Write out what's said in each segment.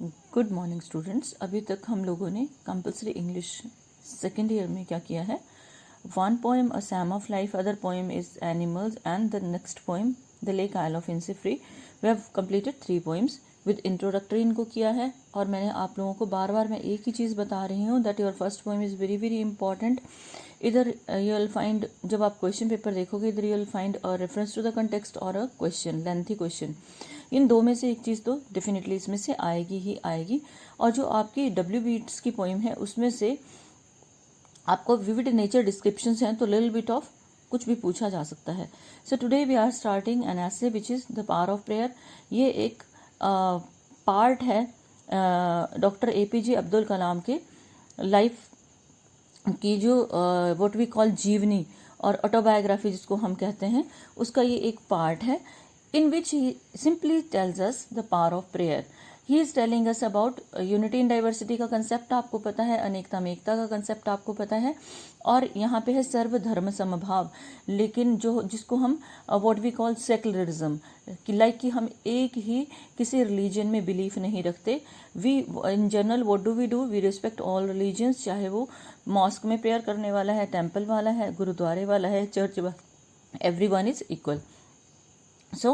Good morning students. अभी तक हम लोगों ने कंपलसरी इंग्लिश सेकेंड ईयर में क्या किया है, one poem a psalm of life, other poem is animals and the next poem the lake isle of Innisfree. We have completed 3 poems with introductory इनको किया है। और मैंने आप लोगों को बार बार मैं एक ही चीज़ बता रही हूँ that your first poem is very very important. इधर यू विल फाइंड, जब आप क्वेश्चन पेपर देखोगे, इधर you will find a reference to the context और अ क्वेश्चन, लेंथी क्वेश्चन। इन दो में से एक चीज़ तो डेफिनेटली इसमें से आएगी ही आएगी। और जो आपकी डब्ल्यू बीट्स की पोइम है उसमें से आपको विविड नेचर डिस्क्रिप्शंस हैं, तो लिटिल बिट ऑफ कुछ भी पूछा जा सकता है। So today we are starting an essay which is the power of prayer. ये एक पार्ट है डॉक्टर APJ अब्दुल कलाम के लाइफ की, जो व्हाट वी कॉल जीवनी और ऑटोबायोग्राफी जिसको हम कहते हैं, उसका ये एक पार्ट है in which he simply tells us the power of prayer. He is telling us about unity in diversity का कंसेप्ट आपको पता है, अनेकता में एकता का कंसेप्ट आपको पता है, और यहाँ पे है सर्वधर्म समभाव। लेकिन जो जिसको हम व्हाट वी कॉल सेक्युलरिज्म, कि लाइक कि हम एक ही किसी रिलीजन में बिलीफ नहीं रखते। We in general what do, we respect all religions, चाहे वो मॉस्क में प्रेयर करने वाला है, टेम्पल वाला है, गुरुद्वारे वाला है, चर्च वाला, everyone is equal. So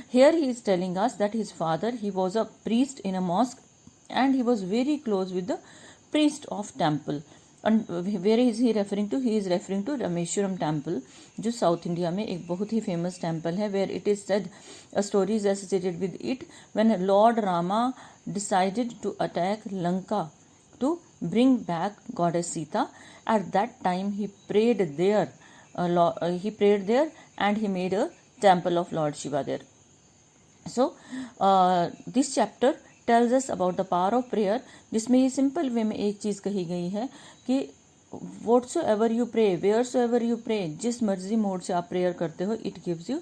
here he is telling us that his father, he was a priest in a mosque and he was very close with the priest of temple. And where is he referring to? He is referring to Rameshwaram temple, जो south India में एक बहुत ही famous temple है, where it is said a story is associated with it when Lord Rama decided to attack Lanka to bring back goddess Sita. At that time he prayed there, and he made a temple of Lord Shiva there. So this chapter tells us about the power of prayer, जिसमें ये simple way में एक चीज़ कही गई है कि whatsoever you pray, wheresoever you pray, जिस मर्जी मोड से आप प्रेयर करते हो, it gives you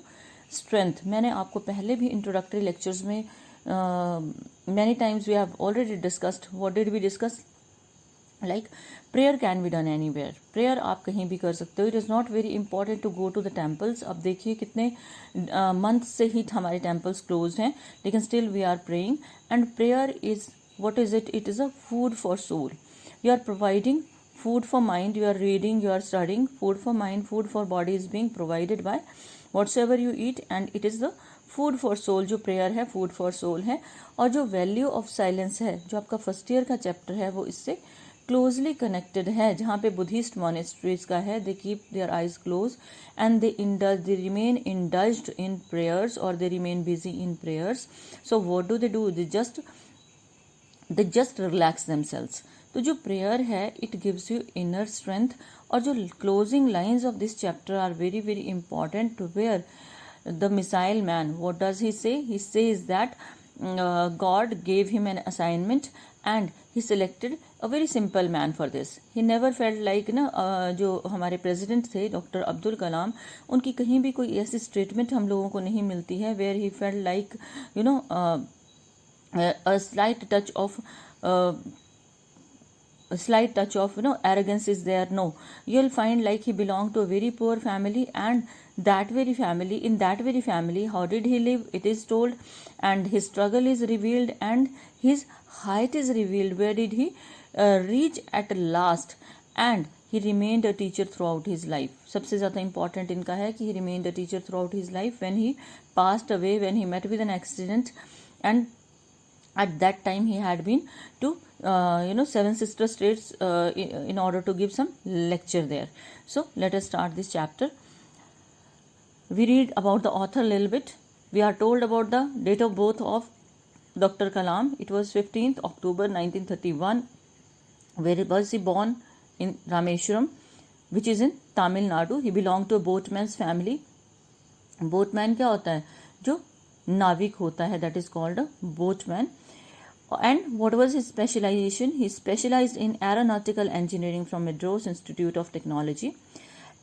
strength. मैंने आपको पहले भी इंट्रोडक्टरी लेक्चर्स में many times we have already discussed. What did we discuss? Like prayer can be done anywhere, prayer आप कहीं भी कर सकते हो. It is not very important to go to the temples. अब देखिए कितने मंथ से ही हमारे टेम्पल्स क्लोज हैं, लेकिन still we are praying. And prayer is what is it? It is a food for soul. You are providing food for mind, you are reading, you are studying. Food for mind, food for body is being provided by whatsoever you eat, and it is the food for soul. जो prayer है food for soul है. और जो value of silence है, जो आपका first year का chapter है, वो इससे क्लोजली कनेक्टेड है. जहाँ पे बुद्धिस्ट मोनेस्ट्रीज का है, they keep their eyes closed and they remain indulged in prayers, और they remain busy in prayers. So what do? They just relax themselves. तो जो प्रेयर है, it gives you inner strength. और जो closing lines of this chapter are very very important. To where the missile man, what does he say? He says that God gave him an assignment and he selected a very simple man for this. He never felt like जो हमारे president थे doctor Abdul Kalam, उनकी कहीं भी कोई ऐसी statement हम लोगों को नहीं मिलती है where he felt like a slight touch of arrogance is there. No, you'll find like he belonged to a very poor family, and in that very family, how did he live? It is told, and his struggle is revealed, and his height is revealed. Where did he reach at last? And he remained a teacher throughout his life. सबसे ज़्यादा important इनका है कि he remained a teacher throughout his life. When he passed away, when he met with an accident, and at that time he had been to Seven Sister States in order to give some lecture there. So let us start this chapter. We read about the author a little bit. We are told about the date of birth of Dr. Kalam. It was 15th October 1931. Where was he born? In Rameshwaram, which is in Tamil Nadu. He belonged to a boatman's family. Boatman क्या होता है? जो नाविक होता है, that is called a boatman. And what was his specialization? He specialized in aeronautical engineering from Madras Institute of Technology.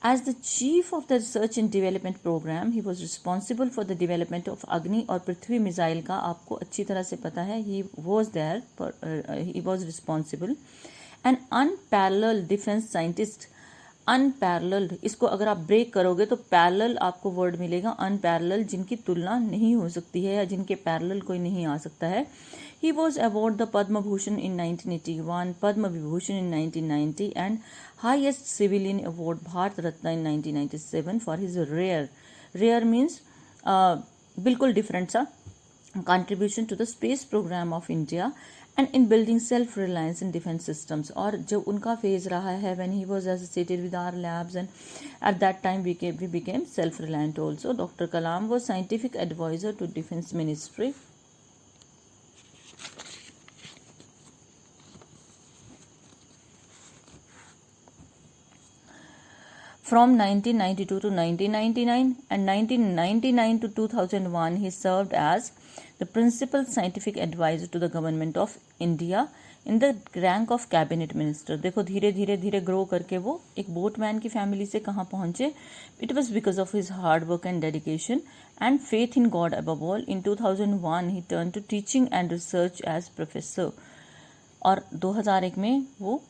As the chief of the research and development program, he was responsible for the development of Agni और पृथ्वी missile का आपको अच्छी तरह से पता है. He was responsible. An unparalleled defense scientist. Unparalleled, इसको अगर आप ब्रेक करोगे तो पैरेलल आपको वर्ड मिलेगा. अनपैरेलल, जिनकी तुलना नहीं हो सकती है या जिनके पैरेलल कोई नहीं आ सकता है. He was awarded the Padma Bhushan in 1981, Padma Vibhushan in 1990 and highest civilian award Bharat Ratna in 1997 for his rare means बिल्कुल डिफरेंट सा contribution to the space program of India and in building self-reliance in defense systems. और जो उनका phase रहा है when he was associated with our labs and at that time we became self-reliant also. Dr. Kalam was scientific advisor to Defense Ministry. From 1992 to 1999 and 1999 to 2001 he served as the principal scientific advisor to the government of India in the rank of cabinet minister. देखो धीरे धीरे grow करके वो एक boatman की family से कहाँ पहुँचे. It was because of his hard work and dedication and faith in God above all. In 2001 he turned to teaching and research as professor. और 2001 में वो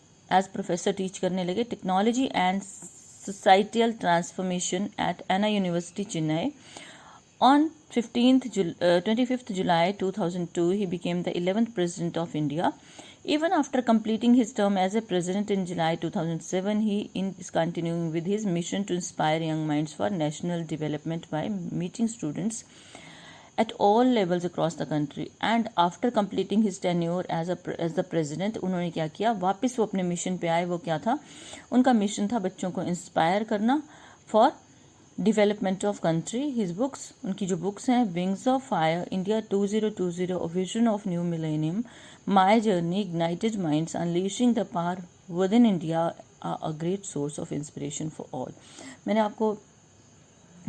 as professor teach करने लगे technology and societal transformation at Anna University, Chennai. On 25th July 2002, he became the 11th President of India. Even after completing his term as a President in July 2007, he is continuing with his mission to inspire young minds for national development by meeting students at all levels across the country. And after completing his tenure as the president, उन्होंने क्या किया, वापस वो अपने mission पे आए. वो क्या था, उनका मिशन था बच्चों को इंस्पायर करना for development of country. His books, उनकी जो बुक्स हैं, wings of fire, India 2020, a vision of new millennium, my journey, ignited minds, unleashing the power within India are a great source of inspiration for all. मैंने आपको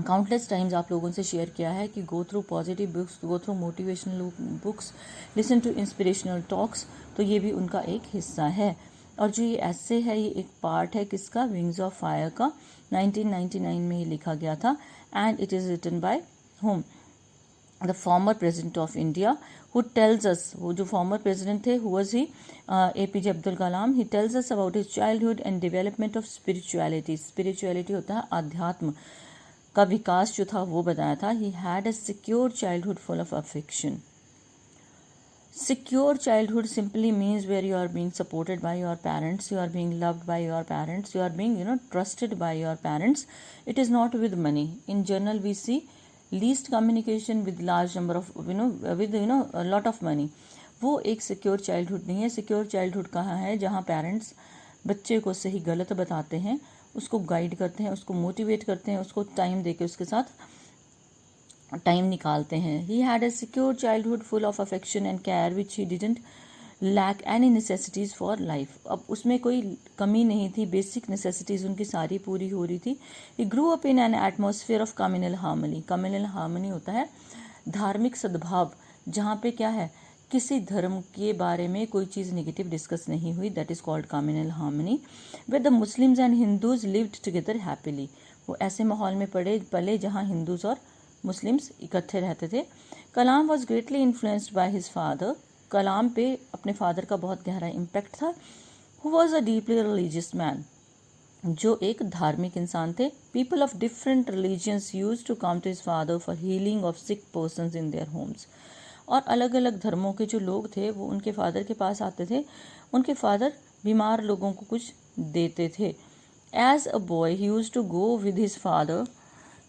countless times आप लोगों से share किया है कि go through positive books, go through motivational books, listen to inspirational talks. तो ये भी उनका एक हिस्सा है. और जो ये ऐसे है, ये एक पार्ट है किसका, विंग्स ऑफ फायर का. 1999 में ये लिखा गया था and it is written by him, the former president of India, who tells us, वो जो फॉर्मर प्रेसिडेंट थे, who was he, APJ Abdul Kalam. He tells us about his childhood and development of spirituality. Spirituality होता है अध्यात्म का विकास जो था वो बताया था. ही had a secure childhood full of affection. Secure childhood simply means where you are being supported by your parents, you are being loved by your parents, you are being trusted by your parents. It is not with money. In general we see least communication with large number of with a lot of money. वो एक secure childhood नहीं है. Secure childhood कहाँ है, जहाँ parents बच्चे को सही गलत बताते हैं, उसको गाइड करते हैं, उसको मोटिवेट करते हैं, उसको टाइम देके उसके साथ टाइम निकालते हैं. He had a secure childhood full of affection and care which he didn't lack any necessities for life. अब उसमें कोई कमी नहीं थी, बेसिक नेसेसिटीज़ उनकी सारी पूरी हो रही थी. He grew up in an atmosphere of communal harmony. Communal harmony होता है धार्मिक सद्भाव, जहाँ पे क्या है, किसी धर्म के बारे में कोई चीज़ नेगेटिव डिस्कस नहीं हुई. That is called communal harmony. Where the Muslims and Hindus lived together happily. वो ऐसे माहौल में पले जहाँ हिंदूज और मुस्लिम्स इकट्ठे रहते थे. Kalam was greatly influenced by his father. Kalam पे अपने फादर का बहुत गहरा इम्पैक्ट था. Who was a deeply religious man, जो एक धार्मिक इंसान थे. People of different religions use to come to his father for healing of sick persons in their homes. और अलग अलग धर्मों के जो लोग थे वो उनके फादर के पास आते थे. उनके फादर बीमार लोगों को कुछ देते थे. As a boy he use to go with his father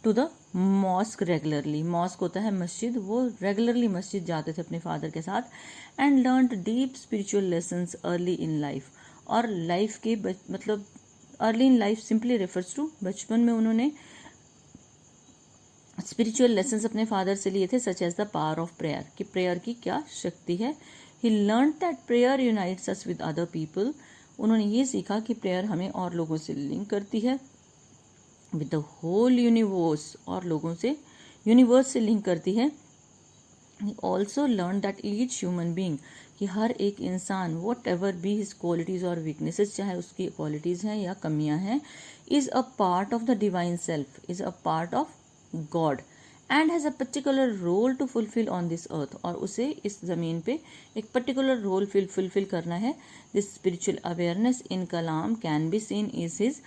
to the mosque regularly. Mosque होता है मस्जिद. वो रेगुलरली मस्जिद जाते थे अपने फादर के साथ. And learned deep spiritual lessons early in life. और लाइफ के मतलब early in life simply refers to बचपन में उन्होंने स्पिरिचुअल लेसन्स अपने फादर से लिए थे, such as the power of prayer, कि प्रेयर की क्या शक्ति है. He learn that prayer unites us with other people. उन्होंने ये सीखा कि प्रेयर हमें और लोगों से लिंक करती है, विद द होल यूनिवर्स, और लोगों से यूनिवर्स से लिंक करती है. He also learn that each human being, कि हर एक इंसान whatever be his qualities और वीकनेसेस, चाहे उसकी क्वालिटीज़ हैं या कमियां हैं, is a part of the divine self, is a part of God and has a particular role to fulfil on this earth. और उसे इस ज़मीन पे एक पर्टिकुलर रोल फुलफिल करना है. This spiritual awareness in Kalam can be seen is his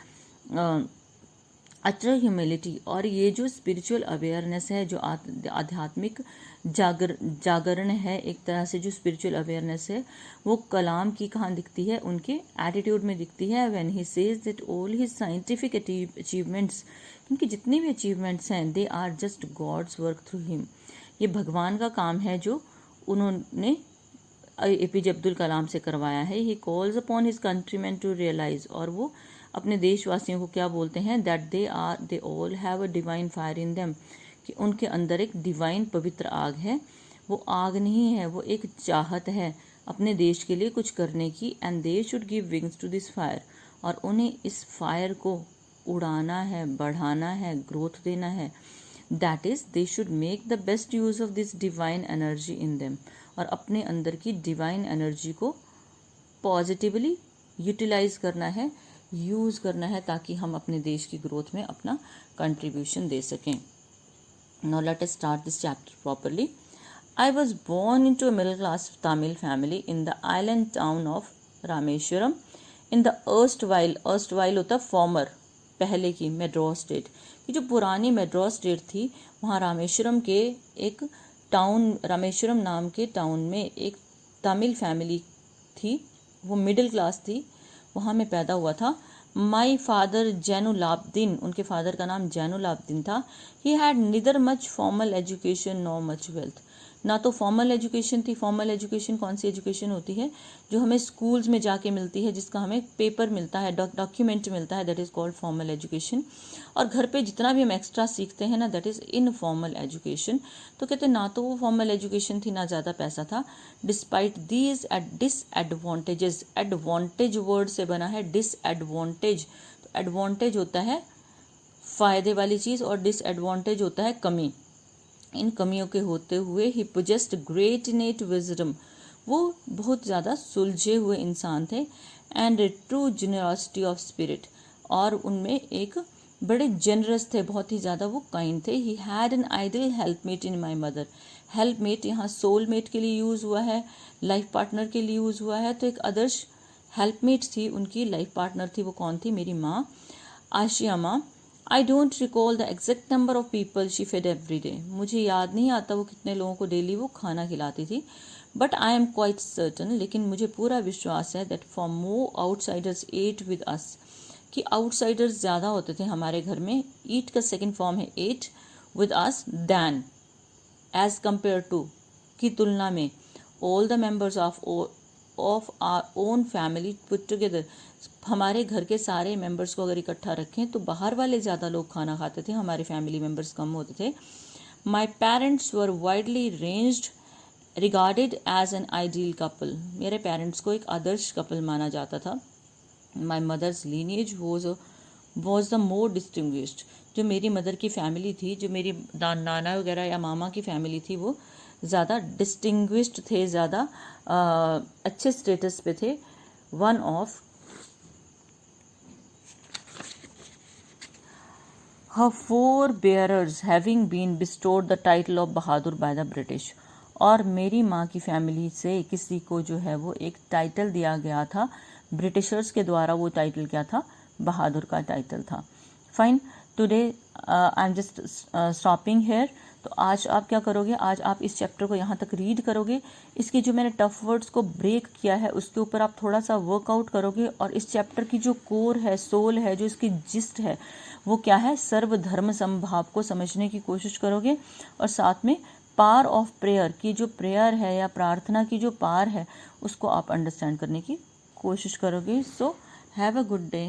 utter humility, और ये जो स्पिरिचुअल अवेयरनेस है, जो आध्यात्मिक जागरण है, एक तरह से जो स्पिरिचुअल अवेयरनेस है, वो कलाम की कहाँ दिखती है, उनके एटीट्यूड में दिखती है। When he says that all his scientific achievements, उनकी जितनी भी अचीवमेंट्स हैं, they are just God's work through him, ये भगवान का काम है जो उन्होंने एपीजे अब्दुल कलाम से करवाया है। He calls upon his countryman to realise, और वो अपने देशवासियों को क्या बोलते हैं, that they all have a divine fire in them, कि उनके अंदर एक डिवाइन पवित्र आग है। वो आग नहीं है, वो एक चाहत है अपने देश के लिए कुछ करने की। And they should give wings to this fire, और उन्हें इस फायर को उड़ाना है, बढ़ाना है, ग्रोथ देना है। That is they should make the best use of this divine energy in them, और अपने अंदर की डिवाइन एनर्जी को पॉजिटिवली यूटिलाइज करना है, यूज़ करना है, ताकि हम अपने देश की ग्रोथ में अपना कंट्रीब्यूशन दे सकें। Now let us start this chapter properly. I was born into a middle class Tamil family in the island town of Rameswaram in the erstwhile होता फॉर्मर, पहले की मेड्रास स्टेट, कि जो पुरानी मेड्रास स्टेट थी, वहाँ रामेश्वरम के एक टाउन, रामेश्वरम नाम के टाउन में एक तमिल फैमिली थी, वो मिडिल क्लास थी, वहाँ मैं पैदा हुआ था। माई फादर जैनुलाब्दीन, उनके फादर का नाम जैनुलाब्दीन था। He had neither much formal education nor much wealth, ना तो फॉर्मल एजुकेशन थी। फॉर्मल एजुकेशन कौन सी एजुकेशन होती है, जो हमें स्कूल्स में जाके मिलती है, जिसका हमें पेपर मिलता है, डॉक्यूमेंट मिलता है, that is called formal education. और घर पे जितना भी हम एक्स्ट्रा सीखते हैं ना, दैट इज़ इनफॉर्मल एजुकेशन। तो कहते ना तो वो फॉर्मल एजुकेशन थी, ना ज़्यादा पैसा था। Despite these disadvantages, advantage word से बना है डिसएडवांटेज। तो एडवांटेज होता है फ़ायदे वाली चीज़, और डिसएडवांटेज होता है कमी। इन कमियों के होते हुए ही पोजेस्ड ग्रेट इनेट विजडम, वो बहुत ज़्यादा सुलझे हुए इंसान थे। And true generosity of spirit, और उनमें एक बड़े जेनरस थे, बहुत ही ज़्यादा वो काइंड थे। He had an ideal helpmate in my mother, helpmate यहाँ सोलमेट के लिए यूज़ हुआ है, लाइफ पार्टनर के लिए यूज़ हुआ है। तो एक आदर्श हेल्पमेट थी उनकी, लाइफ पार्टनर थी, वो कौन थी, मेरी माँ आशिया माँ। I don't recall the exact number of people she fed every day, मुझे याद नहीं आता वो कितने लोगों को डेली वो खाना खिलाती थी। But I am quite certain, लेकिन मुझे पूरा विश्वास है that for more outsiders ate with us, कि आउटसाइडर्स ज़्यादा होते थे हमारे घर में। ईट का सेकेंड फॉर्म है ate, with us than, as compare to, की तुलना में, all the members of our own family put together, हमारे घर के सारे मेंबर्स को अगर इकट्ठा रखें तो बाहर वाले ज़्यादा लोग खाना खाते थे, हमारे फैमिली मेंबर्स कम होते थे। My parents were widely ranged regarded as an ideal couple, मेरे पेरेंट्स को एक आदर्श कपल माना जाता था। My mother's lineage was the more distinguished, जो मेरी मदर की फैमिली थी, जो मेरी नाना वगैरह या मामा की फैमिली थी, वो ज़्यादा डिस्टिंग्विश्ड थे, ज़्यादा अच्छे स्टेटस पे थे। One of her forebearers having been bestowed the title of Bahadur by the British, और मेरी माँ की फैमिली से किसी को जो है वो एक टाइटल दिया गया था ब्रिटिशर्स के द्वारा। वो टाइटल क्या था, बहादुर का टाइटल था। Fine, today I am just stopping here. तो आज आप क्या करोगे, आज आप इस चैप्टर को यहाँ तक रीड करोगे, इसके जो मैंने टफ वर्ड्स को ब्रेक किया है उसके ऊपर आप थोड़ा सा वर्कआउट करोगे, और इस चैप्टर की जो कोर है, सोल है, जो इसकी जिस्ट है, वो क्या है, सर्वधर्म समभाव को समझने की कोशिश करोगे। और साथ में पार ऑफ प्रेयर की जो प्रेयर है या प्रार्थना की जो पार है, उसको आप अंडरस्टैंड करने की कोशिश करोगे। So have a good day.